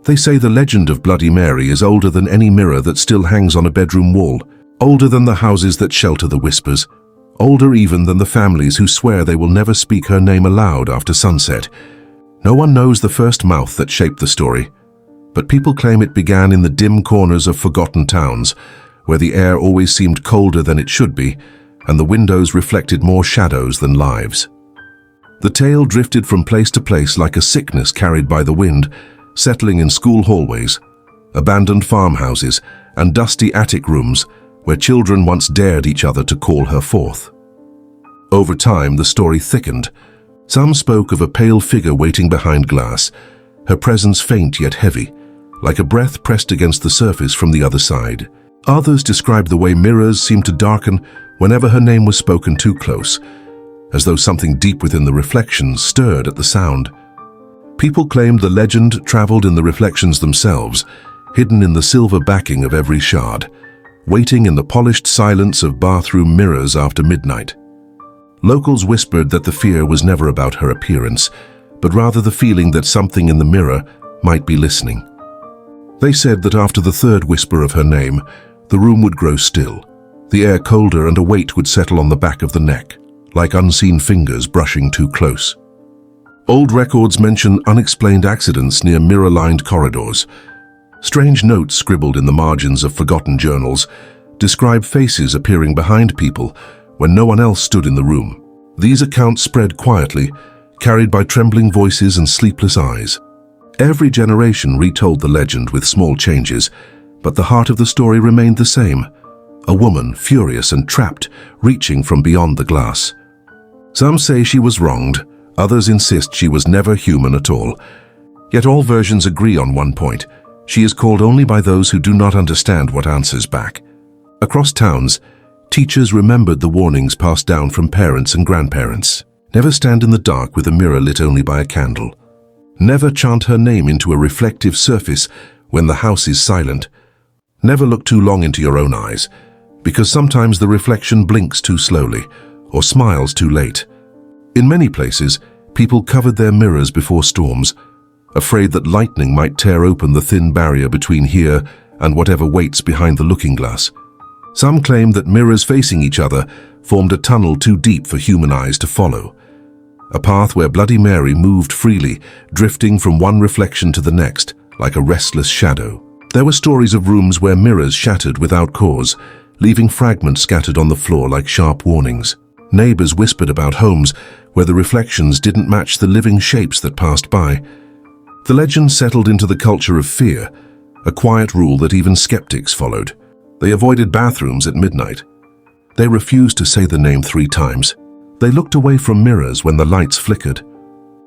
They say the legend of Bloody Mary is older than any mirror that still hangs on a bedroom wall, older than the houses that shelter the whispers, older even than the families who swear they will never speak her name aloud after sunset. No one knows the first mouth that shaped the story, but people claim it began in the dim corners of forgotten towns, where the air always seemed colder than it should be, and the windows reflected more shadows than lives. The tale drifted from place to place like a sickness carried by the wind, settling in school hallways, abandoned farmhouses, and dusty attic rooms where children once dared each other to call her forth. Over time, the story thickened. Some spoke of a pale figure waiting behind glass, her presence faint yet heavy, like a breath pressed against the surface from the other side. Others described the way mirrors seemed to darken whenever her name was spoken too close, as though something deep within the reflections stirred at the sound. People claimed the legend traveled in the reflections themselves, hidden in the silver backing of every shard, waiting in the polished silence of bathroom mirrors after midnight. Locals whispered that the fear was never about her appearance, but rather the feeling that something in the mirror might be listening. They said that after the third whisper of her name, the room would grow still, the air colder, and a weight would settle on the back of the neck, like unseen fingers brushing too close. Old records mention unexplained accidents near mirror-lined corridors. Strange notes scribbled in the margins of forgotten journals describe faces appearing behind people when no one else stood in the room. These accounts spread quietly, carried by trembling voices and sleepless eyes. Every generation retold the legend with small changes, but the heart of the story remained the same: a woman, furious and trapped, reaching from beyond the glass. Some say she was wronged, others insist she was never human at all. Yet all versions agree on one point: she is called only by those who do not understand what answers back. Across towns, teachers remembered the warnings passed down from parents and grandparents. Never stand in the dark with a mirror lit only by a candle. Never chant her name into a reflective surface when the house is silent. Never look too long into your own eyes, because sometimes the reflection blinks too slowly or smiles too late. In many places, people covered their mirrors before storms, afraid that lightning might tear open the thin barrier between here and whatever waits behind the looking glass. Some claim that mirrors facing each other formed a tunnel too deep for human eyes to follow, a path where Bloody Mary moved freely, drifting from one reflection to the next, like a restless shadow. There were stories of rooms where mirrors shattered without cause, leaving fragments scattered on the floor like sharp warnings. Neighbors whispered about homes where the reflections didn't match the living shapes that passed by. The legend settled into the culture of fear, a quiet rule that even skeptics followed. They avoided bathrooms at midnight. They refused to say the name 3 times. They looked away from mirrors when the lights flickered.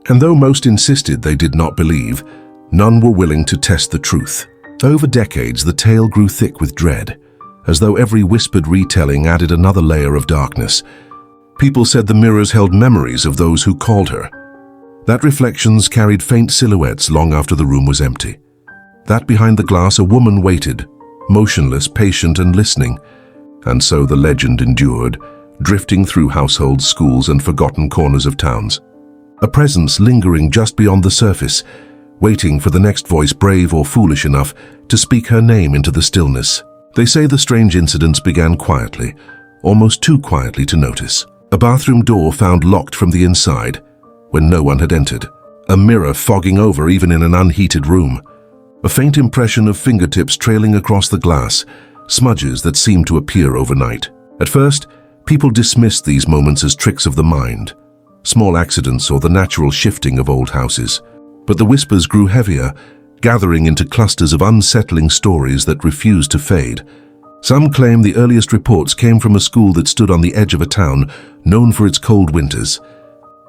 And though most insisted they did not believe, none were willing to test the truth. Over decades, the tale grew thick with dread, as though every whispered retelling added another layer of darkness. People said the mirrors held memories of those who called her, that reflections carried faint silhouettes long after the room was empty, that behind the glass a woman waited, motionless, patient and listening. And so the legend endured, drifting through households, schools and forgotten corners of towns. A presence lingering just beyond the surface, waiting for the next voice brave or foolish enough to speak her name into the stillness. They say the strange incidents began quietly, almost too quietly to notice. A bathroom door found locked from the inside when no one had entered. A mirror fogging over even in an unheated room. A faint impression of fingertips trailing across the glass, smudges that seemed to appear overnight. At first, people dismissed these moments as tricks of the mind, small accidents or the natural shifting of old houses. But the whispers grew heavier, gathering into clusters of unsettling stories that refused to fade. Some claim the earliest reports came from a school that stood on the edge of a town known for its cold winters.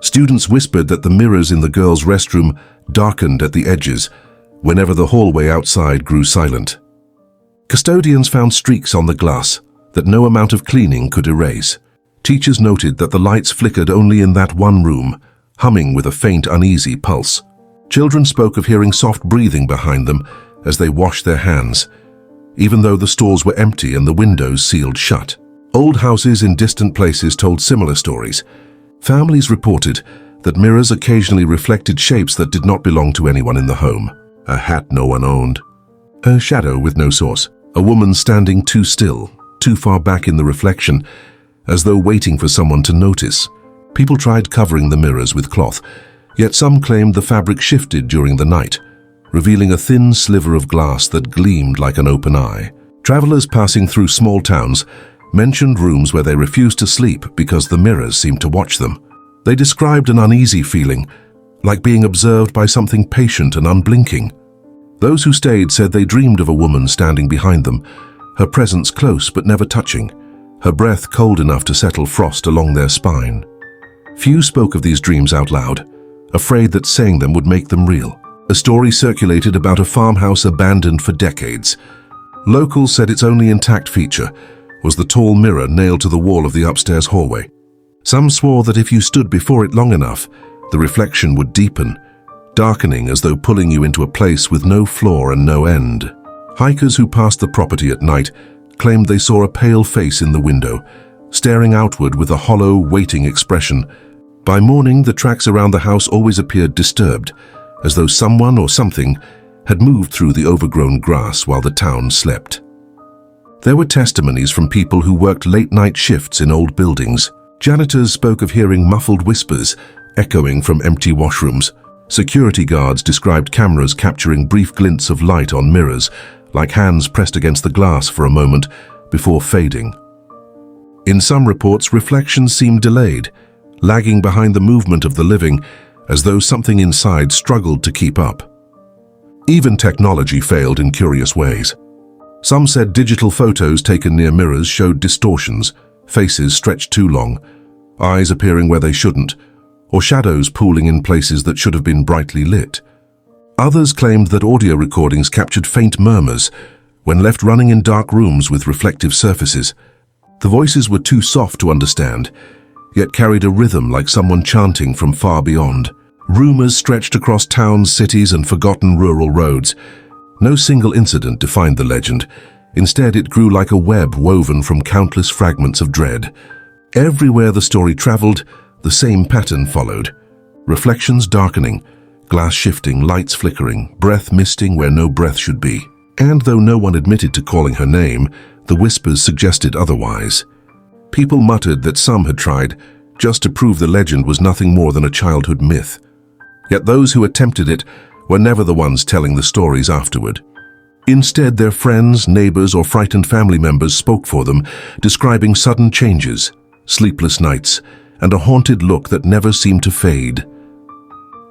Students whispered that the mirrors in the girls' restroom darkened at the edges whenever the hallway outside grew silent. Custodians found streaks on the glass that no amount of cleaning could erase. Teachers noted that the lights flickered only in that one room, humming with a faint, uneasy pulse. Children spoke of hearing soft breathing behind them as they washed their hands, even though the stalls were empty and the windows sealed shut. Old houses in distant places told similar stories. Families reported that mirrors occasionally reflected shapes that did not belong to anyone in the home. a hat no one owned, a shadow with no source, a woman standing too still, too far back in the reflection, as though waiting for someone to notice. People tried covering the mirrors with cloth, yet some claimed the fabric shifted during the night, revealing a thin sliver of glass that gleamed like an open eye. Travelers passing through small towns mentioned rooms where they refused to sleep because the mirrors seemed to watch them. They described an uneasy feeling, like being observed by something patient and unblinking. Those who stayed said they dreamed of a woman standing behind them, her presence close but never touching, her breath cold enough to settle frost along their spine. Few spoke of these dreams out loud, afraid that saying them would make them real. A story circulated about a farmhouse abandoned for decades. Locals said its only intact feature was the tall mirror nailed to the wall of the upstairs hallway. Some swore that if you stood before it long enough, the reflection would deepen, darkening as though pulling you into a place with no floor and no end. Hikers who passed the property at night claimed they saw a pale face in the window, staring outward with a hollow, waiting expression. By morning, the tracks around the house always appeared disturbed, as though someone or something had moved through the overgrown grass while the town slept. There were testimonies from people who worked late-night shifts in old buildings. Janitors spoke of hearing muffled whispers echoing from empty washrooms. Security guards described cameras capturing brief glints of light on mirrors, like hands pressed against the glass for a moment before fading. In some reports, reflections seemed delayed, lagging behind the movement of the living, as though something inside struggled to keep up. Even technology failed in curious ways. Some said digital photos taken near mirrors showed distortions, faces stretched too long, eyes appearing where they shouldn't, or shadows pooling in places that should have been brightly lit. Others claimed that audio recordings captured faint murmurs when left running in dark rooms with reflective surfaces. The voices were too soft to understand, yet carried a rhythm like someone chanting from far beyond. Rumors stretched across towns, cities, and forgotten rural roads. No single incident defined the legend. Instead, it grew like a web woven from countless fragments of dread. Everywhere the story traveled, the same pattern followed. Reflections darkening, glass shifting, lights flickering, breath misting where no breath should be. And though no one admitted to calling her name, the whispers suggested otherwise. People muttered that some had tried, just to prove the legend was nothing more than a childhood myth. Yet those who attempted it were never the ones telling the stories afterward. Instead, their friends, neighbors, or frightened family members spoke for them, describing sudden changes, sleepless nights, and a haunted look that never seemed to fade.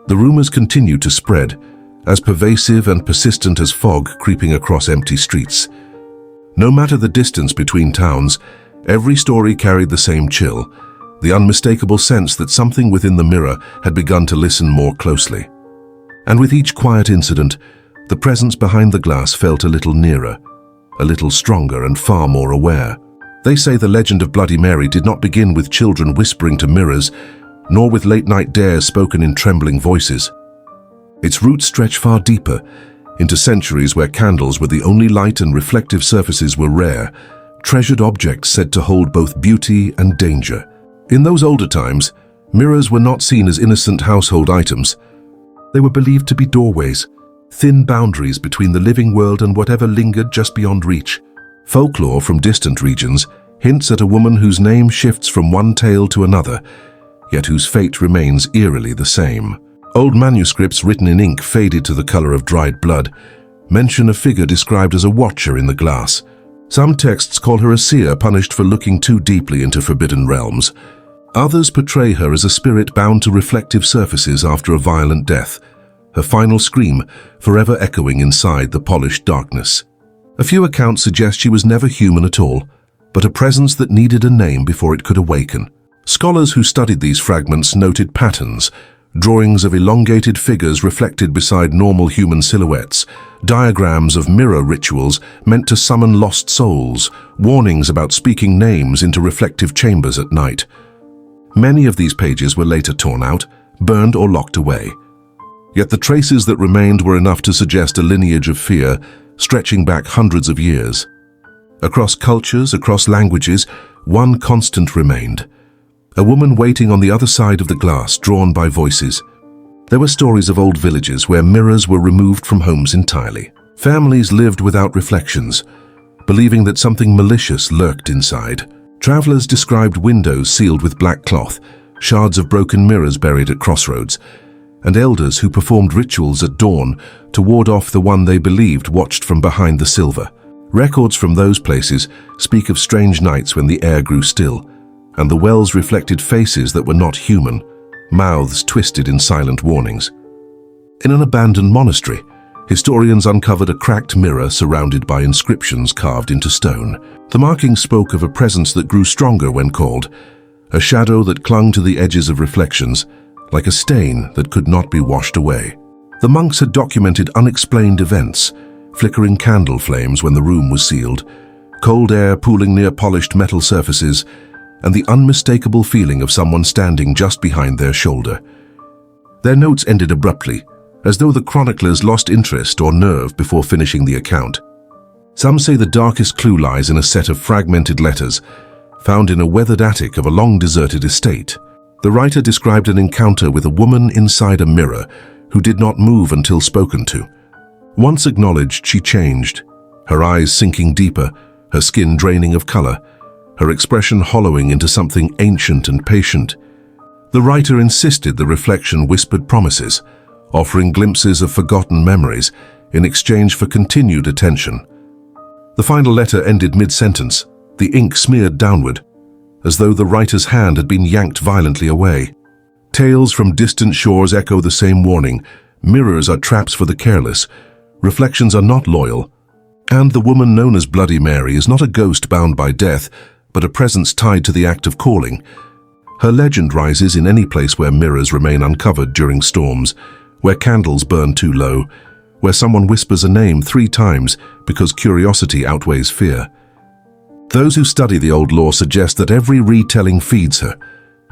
The rumors continued to spread, as pervasive and persistent as fog creeping across empty streets. No matter the distance between towns, every story carried the same chill, the unmistakable sense that something within the mirror had begun to listen more closely. And with each quiet incident, the presence behind the glass felt a little nearer, a little stronger and far more aware. They say the legend of Bloody Mary did not begin with children whispering to mirrors, nor with late-night dares spoken in trembling voices. Its roots stretch far deeper, into centuries where candles were the only light and reflective surfaces were rare, treasured objects said to hold both beauty and danger. In those older times, mirrors were not seen as innocent household items. They were believed to be doorways, thin boundaries between the living world and whatever lingered just beyond reach. Folklore from distant regions hints at a woman whose name shifts from one tale to another, yet whose fate remains eerily the same. Old manuscripts written in ink faded to the color of dried blood mention a figure described as a watcher in the glass. Some texts call her a seer punished for looking too deeply into forbidden realms. Others portray her as a spirit bound to reflective surfaces after a violent death, her final scream forever echoing inside the polished darkness. A few accounts suggest she was never human at all, but a presence that needed a name before it could awaken. Scholars who studied these fragments noted patterns, drawings of elongated figures reflected beside normal human silhouettes, diagrams of mirror rituals meant to summon lost souls, warnings about speaking names into reflective chambers at night. Many of these pages were later torn out, burned or locked away. Yet the traces that remained were enough to suggest a lineage of fear stretching back hundreds of years. Across cultures, across languages, one constant remained. A woman waiting on the other side of the glass, drawn by voices. There were stories of old villages where mirrors were removed from homes entirely. Families lived without reflections, believing that something malicious lurked inside. Travelers described windows sealed with black cloth, shards of broken mirrors buried at crossroads, and elders who performed rituals at dawn to ward off the one they believed watched from behind the silver. Records from those places speak of strange nights when the air grew still, and the wells reflected faces that were not human, mouths twisted in silent warnings. In an abandoned monastery, historians uncovered a cracked mirror surrounded by inscriptions carved into stone. The markings spoke of a presence that grew stronger when called, a shadow that clung to the edges of reflections, like a stain that could not be washed away. The monks had documented unexplained events, flickering candle flames when the room was sealed, cold air pooling near polished metal surfaces, and the unmistakable feeling of someone standing just behind their shoulder. Their notes ended abruptly, as though the chroniclers lost interest or nerve before finishing the account. Some say the darkest clue lies in a set of fragmented letters, found in a weathered attic of a long-deserted estate. The writer described an encounter with a woman inside a mirror who did not move until spoken to. Once acknowledged, she changed, her eyes sinking deeper, her skin draining of color, her expression hollowing into something ancient and patient. The writer insisted the reflection whispered promises, offering glimpses of forgotten memories in exchange for continued attention. The final letter ended mid-sentence, the ink smeared downward, as though the writer's hand had been yanked violently away. Tales from distant shores echo the same warning: mirrors are traps for the careless, reflections are not loyal, and the woman known as Bloody Mary is not a ghost bound by death, but a presence tied to the act of calling. Her legend rises in any place where mirrors remain uncovered during storms, where candles burn too low, where someone whispers a name 3 times because curiosity outweighs fear. Those who study the old lore suggest that every retelling feeds her.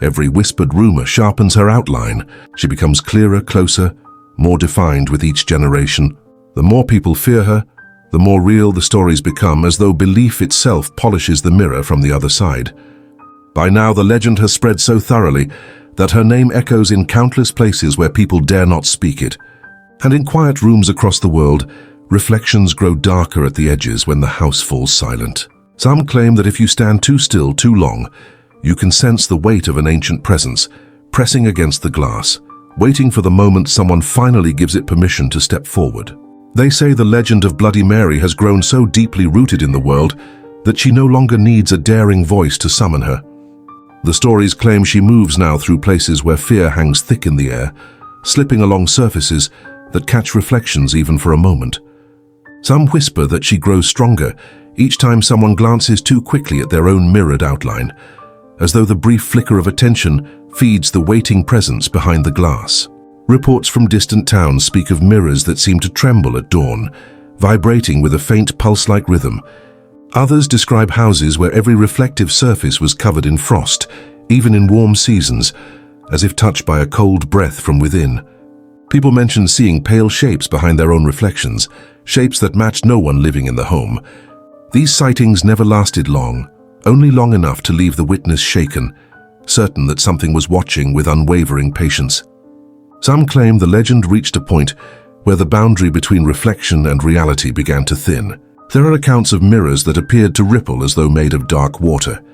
Every whispered rumor sharpens her outline. She becomes clearer, closer, more defined with each generation. The more people fear her, the more real the stories become, as though belief itself polishes the mirror from the other side. By now, the legend has spread so thoroughly that her name echoes in countless places where people dare not speak it. And in quiet rooms across the world, reflections grow darker at the edges when the house falls silent. Some claim that if you stand too still too long, you can sense the weight of an ancient presence pressing against the glass, waiting for the moment someone finally gives it permission to step forward. They say the legend of Bloody Mary has grown so deeply rooted in the world that she no longer needs a daring voice to summon her. The stories claim she moves now through places where fear hangs thick in the air, slipping along surfaces that catch reflections even for a moment. Some whisper that she grows stronger each time someone glances too quickly at their own mirrored outline, as though the brief flicker of attention feeds the waiting presence behind the glass. Reports from distant towns speak of mirrors that seem to tremble at dawn, vibrating with a faint pulse-like rhythm. Others describe houses where every reflective surface was covered in frost, even in warm seasons, as if touched by a cold breath from within. People mention seeing pale shapes behind their own reflections, shapes that matched no one living in the home. These sightings never lasted long, only long enough to leave the witness shaken, certain that something was watching with unwavering patience. Some claim the legend reached a point where the boundary between reflection and reality began to thin. There are accounts of mirrors that appeared to ripple as though made of dark water,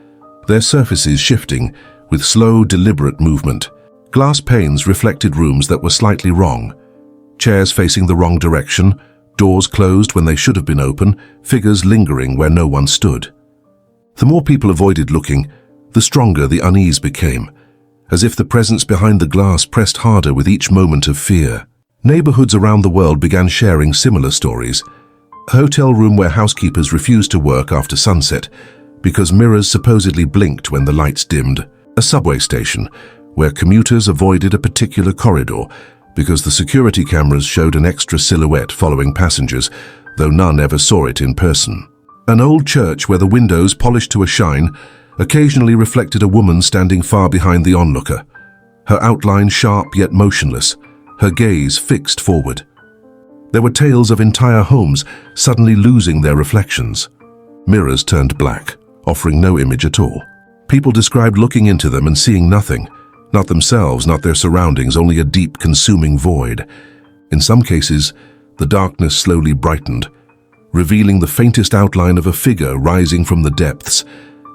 their surfaces shifting with slow, deliberate movement. Glass panes reflected rooms that were slightly wrong, chairs facing the wrong direction, doors closed when they should have been open, figures lingering where no one stood. The more people avoided looking, the stronger the unease became, as if the presence behind the glass pressed harder with each moment of fear. Neighborhoods around the world began sharing similar stories. A hotel room where housekeepers refused to work after sunset because mirrors supposedly blinked when the lights dimmed. A subway station where commuters avoided a particular corridor because the security cameras showed an extra silhouette following passengers, though none ever saw it in person. An old church where the windows, polished to a shine, occasionally reflected a woman standing far behind the onlooker, her outline sharp yet motionless, her gaze fixed forward. There were tales of entire homes suddenly losing their reflections. Mirrors turned black, offering no image at all. People described looking into them and seeing nothing, Not themselves, not their surroundings, only a deep, consuming void. In some cases, the darkness slowly brightened, revealing the faintest outline of a figure rising from the depths,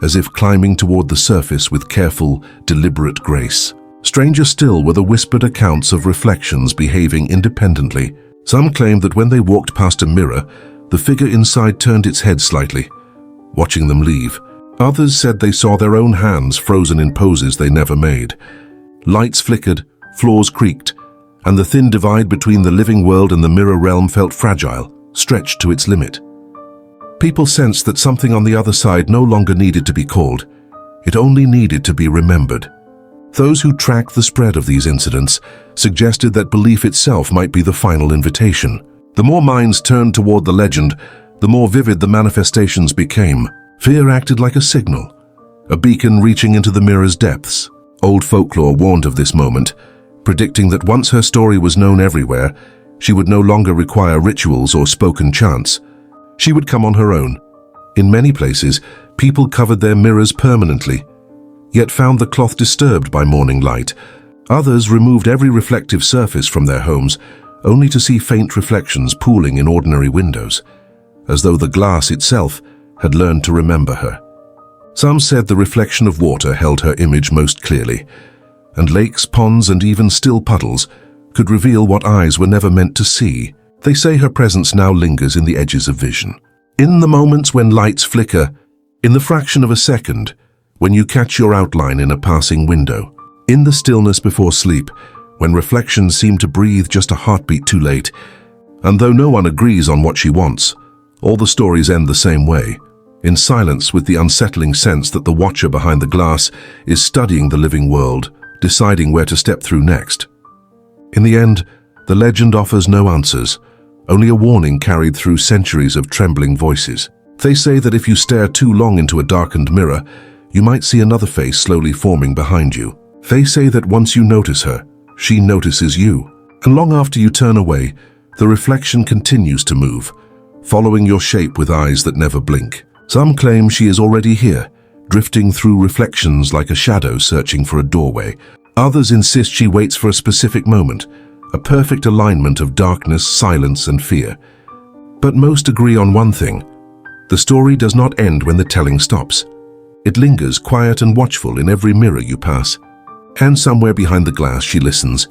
as if climbing toward the surface with careful, deliberate grace. Stranger still were the whispered accounts of reflections behaving independently. Some claimed that when they walked past a mirror, the figure inside turned its head slightly, watching them leave. Others said they saw their own hands frozen in poses they never made. Lights flickered, floors creaked, and the thin divide between the living world and the mirror realm felt fragile, stretched to its limit. People sensed that something on the other side no longer needed to be called. It only needed to be remembered. Those who tracked the spread of these incidents suggested that belief itself might be the final invitation. The more minds turned toward the legend, the more vivid the manifestations became. Fear acted like a signal, a beacon reaching into the mirror's depths. Old folklore warned of this moment, predicting that once her story was known everywhere, she would no longer require rituals or spoken chants. She would come on her own. In many places, people covered their mirrors permanently, yet found the cloth disturbed by morning light. Others removed every reflective surface from their homes, only to see faint reflections pooling in ordinary windows, as though the glass itself had learned to remember her. Some said the reflection of water held her image most clearly, and lakes, ponds, and even still puddles could reveal what eyes were never meant to see. They say her presence now lingers in the edges of vision. In the moments when lights flicker, in the fraction of a second, when you catch your outline in a passing window, in the stillness before sleep, when reflections seem to breathe just a heartbeat too late, and though no one agrees on what she wants, all the stories end the same way, in silence, with the unsettling sense that the watcher behind the glass is studying the living world, deciding where to step through next. In the end, the legend offers no answers, only a warning carried through centuries of trembling voices. They say that if you stare too long into a darkened mirror, you might see another face slowly forming behind you. They say that once you notice her, she notices you, and long after you turn away, the reflection continues to move, following your shape with eyes that never blink. Some claim she is already here, drifting through reflections like a shadow searching for a doorway. Others insist she waits for a specific moment, a perfect alignment of darkness, silence, and fear. But most agree on one thing: the story does not end when the telling stops. It lingers quiet and watchful in every mirror you pass. And somewhere behind the glass she listens,